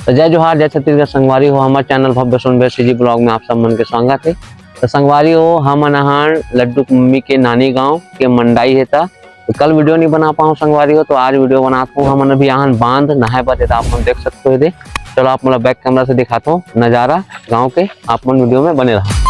तो जय जोहार, जय छत्तीसगढ़ संगवारी हो। हमारे चैनल भव्य सुनबे जी ब्लॉग में आप सब मन के स्वागत है। तो संगवारी हो, हम अनहार लड्डू मम्मी के नानी गांव के मंडाई है था। तो कल वीडियो नहीं बना पाऊँ संगवारी हो, तो आज वीडियो बनाता हूँ। हम अभी यहाँ बांध नहाए पर आप मन देख सकते हो। चलो आप मतलब बैक कैमरा से दिखाता हूँ नज़ारा गाँव के, आप मन वीडियो में बने रहो।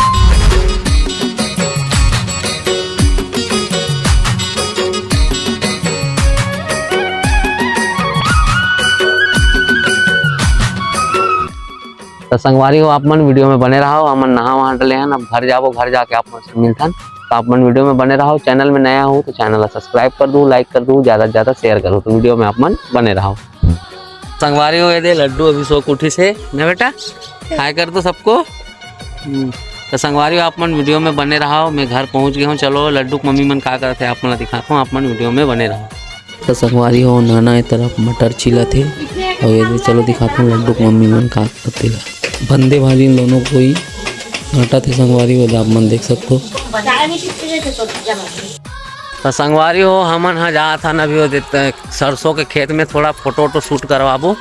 तो संगवारी हो, आप मन वीडियो में बने रहो। हम नहा वहाँ डले हैं, अब घर जाओ, घर जाके आप मन से मिलता। तो आप मन वीडियो में बने रहो। चैनल में नया हो तो चैनल सब्सक्राइब कर दूँ, लाइक कर दूँ, ज़्यादा से ज़्यादा शेयर करो। तो वीडियो में आप मन बने रहो। संगवारी हो, ये दे लड्डू अभी सो उठी से ना बेटा, हाय कर दो सबको। तो संगवारी हो, आप मन वीडियो में बने रहो। मैं घर पहुँच गया हूँ। चलो लड्डू मम्मी मन का करते आप मन दिखाता हूँ, आप मन वीडियो में बने रहो। तो संगवारी हो, नाना एक तरफ मटर छिला थे और ये चलो दिखाता हूँ लड्डू मम्मी मन का करते ला बंदे भाजी इन दोनों को ही आटा थे। संगवारी हो, आप मन देख सकते हो। तो संगवारी हो, हमन हाँ जा था ना भी सरसों के खेत में थोड़ा फोटो शूट करवाबो।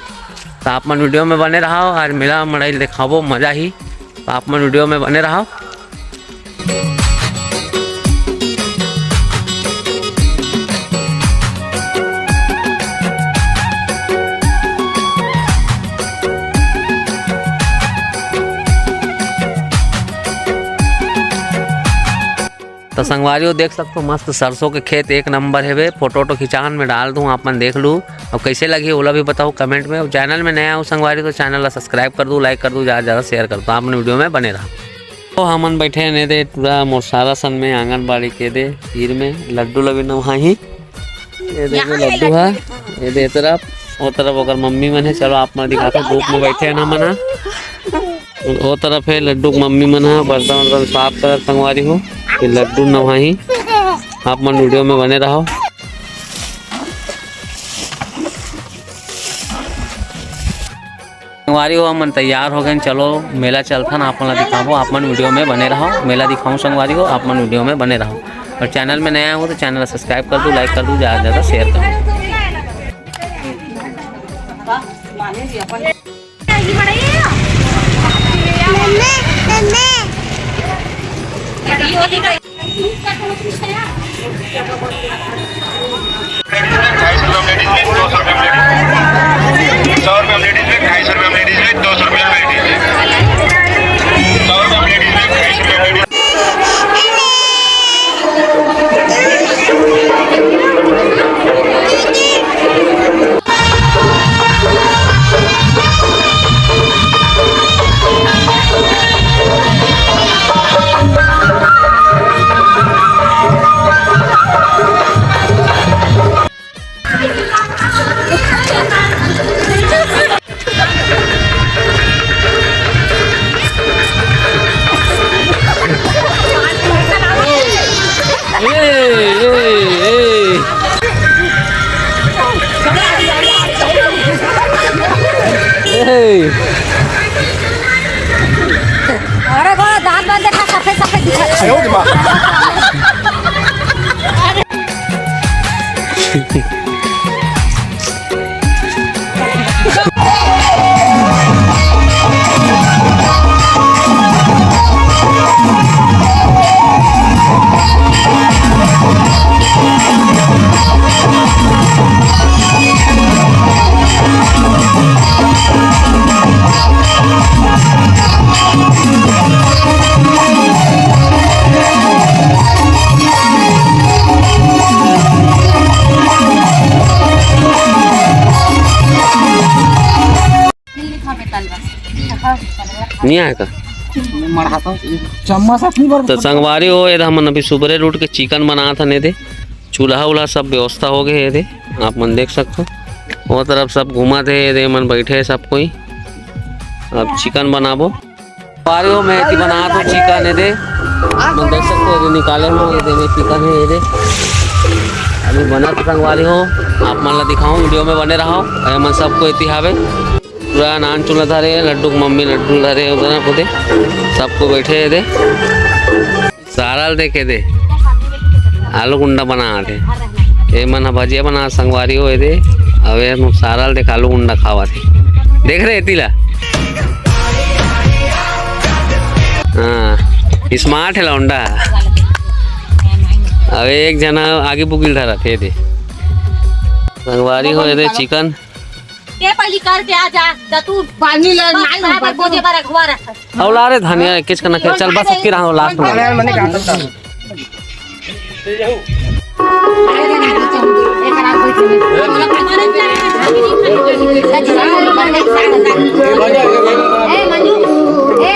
तो आप मन वीडियो में बने रहो। आज मेला मड़ाई दिखाबो, मजा ही। तो आप मन वीडियो में बने रहो। तो संगवारी हो, देख सकते हो मस्त सरसों के खेत एक नंबर है। वे फोटो खिंचान में डाल दूँ, आप मन देख लूँ। और कैसे लगी ओला भी बताओ कमेंट में। और चैनल में नया हो संगवारी तो चैनल सब्सक्राइब कर दूँ, लाइक कर दूँ, ज़्यादा ज़्यादा शेयर कर दूँ। आप वीडियो में बने रहो। तो हमन बैठे ने दे पूरा मोरसारा सन में आंगनबाड़ी के दे तीर में लड्डू लगे न वहाँ ही ये देखो लड्डू है। ये दे तरफ वो तरफ अगर मम्मी मन है। चलो आप मन दिखाते ग्रुप में बैठे है ना मना। वो तरफ है लड्डू मम्मी मन है, बर्तन वर्तन साफ कर। संगवारी हो, ये लड्डू न वहीं, आप मन वीडियो में बने रहो। संगवारी हो, हम तैयार हो गए। चलो मेला चलता ना, आप मन दिखाओ, आप मन वीडियो में बने रहो। मेला दिखाऊं संगवारी हो, आप मन वीडियो में बने रहो। और चैनल में नया हो तो चैनल सब्सक्राइब कर दूँ, लाइक कर दूँ, ज़्यादा से ज़्यादा शेयर कर दूँ। अरे वो दांत बांध देखा, सफेद सफेद दिखा। नहीं आएगा तो संगवारी हो, ये हम अभी सुबह रूट के चिकन बना था ने दे। चूल्हा उल्हा सब व्यवस्था हो गए ये दे, आप मन देख सकते हो। वो तरफ सब घुमा थे ये दे, मन बैठे सब कोई। अब चिकन बनाबो संगवारी हो, मैं बना तो चिकन है दे, मन देख सकते हो। निकाले हो ये दे चिकन है ये दे, अभी बना तो संगवारी हो, आप मन ला दिखाऊँ, वीडियो में बने रहो। मन सबको इतिहावे पूरा नान चूल्हा धरे, लड्डू मम्मी लड्डू धरे उधर खुदे सबको बैठे दे। सारा देखे दे आलू गुंडा बना थे ये मन भजिया बना संगवारी हो दे। अवे सारा देख आलू गुंडा खावा थे। देख रहे तिला हाँ स्मार्ट है लौंडा अब एक जना आगे पुगिल धरा थे दे संगवारी हो दे चिकन के पहली करके आ जा तू पानी ले नाल पर बोझे पर घुआ रख औला रे धनिया किच करना के चल बस सबकी रहा लास्ट में मैंने कहा था ए मंजू ए